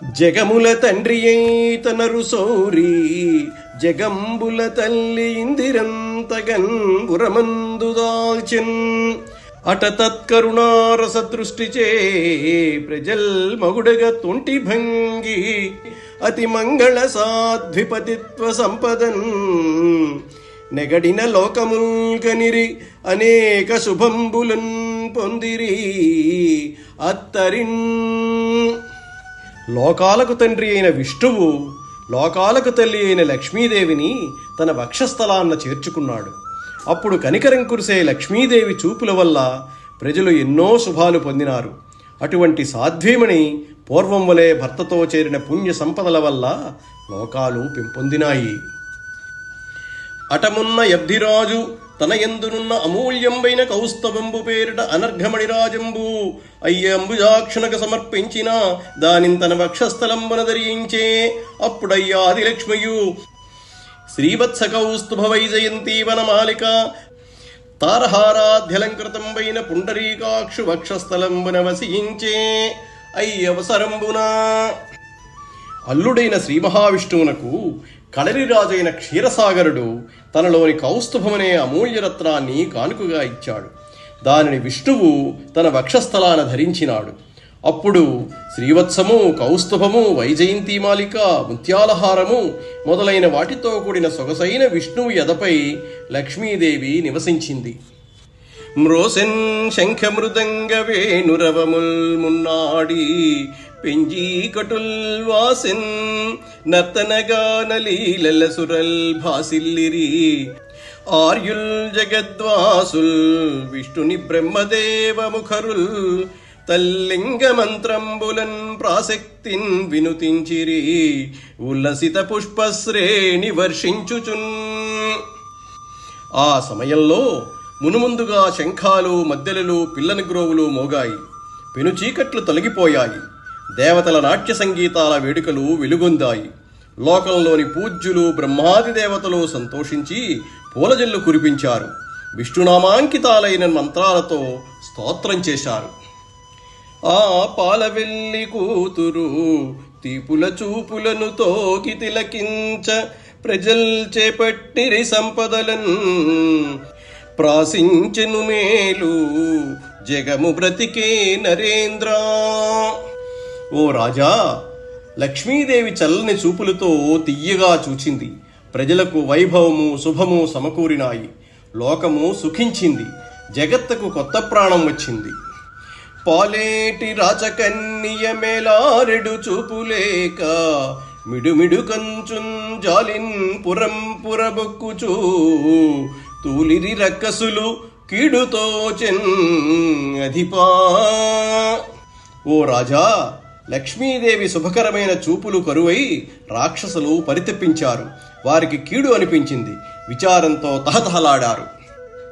జగముల తండ్రి తనరు సౌరి జగంబుల తల్లి ఇందిరంతగన్ పురమందు దాల్చెన్ అట తత్కరుణారస దృష్టిచే ప్రజల్ మగుడగ తొంటి భంగి అతి మంగళ సాధ్విపతిత్వ సంపదన్ నెగడిన లోకముల్ కనిరి అనేక శుభంబులన్ పొందిరి అత్తరిన్. లోకాలకు తండ్రి అయిన విష్ణువు లోకాలకు తల్లి అయిన లక్ష్మీదేవిని తన వక్షస్థలాన్న చేర్చుకున్నాడు. అప్పుడు కనికరం కురిసే లక్ష్మీదేవి చూపుల వల్ల ప్రజలు ఎన్నో శుభాలు పొందినారు. అటువంటి సాధ్వీమణి పూర్వం వలె భర్తతో చేరిన పుణ్య సంపదల వల్ల లోకాలు పెంపొందినాయి. అటమున్న యబ్ధిరాజు తన యందునున్న అమూల్యంబైన కౌస్తవంబు పేరిట అనర్ఘమణిరాజంబు అయ్యంబుజాక్షణకు సమర్పించిన దానిని తన వక్షస్థలంబున ధరించే. అప్పుడయ్యాదిలక్ష్మయు శ్రీవత్స కౌస్తుభ వైజయంతి వనమాలిక తారహారాధ్యలంకృతంబైన పుండరీకాక్షు వక్షస్థలంబున వసించే. అయ్యవసరంబున అల్లుడైన శ్రీ మహావిష్ణువునకు కళరిరాజైన క్షీరసాగరుడు తనలోని కౌస్తుభమనే అమూల్యరత్నాన్ని కానుకగా ఇచ్చాడు. దానిని విష్ణువు తన వక్షస్థలాన ధరించినాడు. అప్పుడు శ్రీవత్సము, కౌస్తుభము, వైజయంతిమాలిక, ముత్యాలహారము మొదలైన వాటితో కూడిన సొగసైన విష్ణువు ఎదపై లక్ష్మీదేవి నివసించింది. మ్రోసెన్ శంఖమృదంగ వేణురవముల్ మున్నాడి పెంజీకటుల్ వాసెన్ నర్తనగానలీలల సురల్ భాసిల్లిరి ఆర్యుల్ జగద్వాసుల్ విష్ణుని బ్రహ్మదేవ ముఖరుల్ తల్లింగ మంత్రంబులన్ ప్రాసక్తిన్ వినుతించిరి ఉల్లసిత పుష్పశ్రేణి వర్షించుచున్. ఆ సమయంలో మునుముందుగా శంఖాలు, మద్దెలలు, పిల్లనిగ్రోవులు మోగాయి. పెనుచీకట్లు తొలగిపోయాయి. దేవతల నాట్య సంగీతాల వేడుకలు వెలుగొందాయి. లోకంలోని పూజ్యులు, బ్రహ్మాది దేవతలు సంతోషించి పూలజల్లు కురిపించారు. విష్ణునామాంకితాలైన మంత్రాలతో స్తోత్రం చేశారు. ఆ పాలవెల్లి కూతురు తీపుల చూపులను తోకి తిలకించ ప్రజల్ చేపట్టిరి సంపదలన్ ప్రాసించెను మేలు జగము బ్రతికే నరేంద్ర. ఓ రాజా, లక్ష్మీదేవి చల్లని చూపులతో తియ్యగా చూచింది. ప్రజలకు వైభవము, శుభము సమకూరినాయి. లోకము సుఖించింది. జగత్తుకు కొత్త ప్రాణం వచ్చింది. పాలేటి రాచకన్నియ మేలారెడు చూపులేక మిడుమిడు కంచున్ జాలిన్ పురం పురబొక్కుచూ తూలిరి రక్కసులు కీడుతో చెన్ అధిపా. ఓ రాజా, లక్ష్మీదేవి శుభకరమైన చూపులు కరువై రాక్షసులు పరితపించారు. వారికి కీడు అనిపించింది. విచారంతో తహతహలాడారు.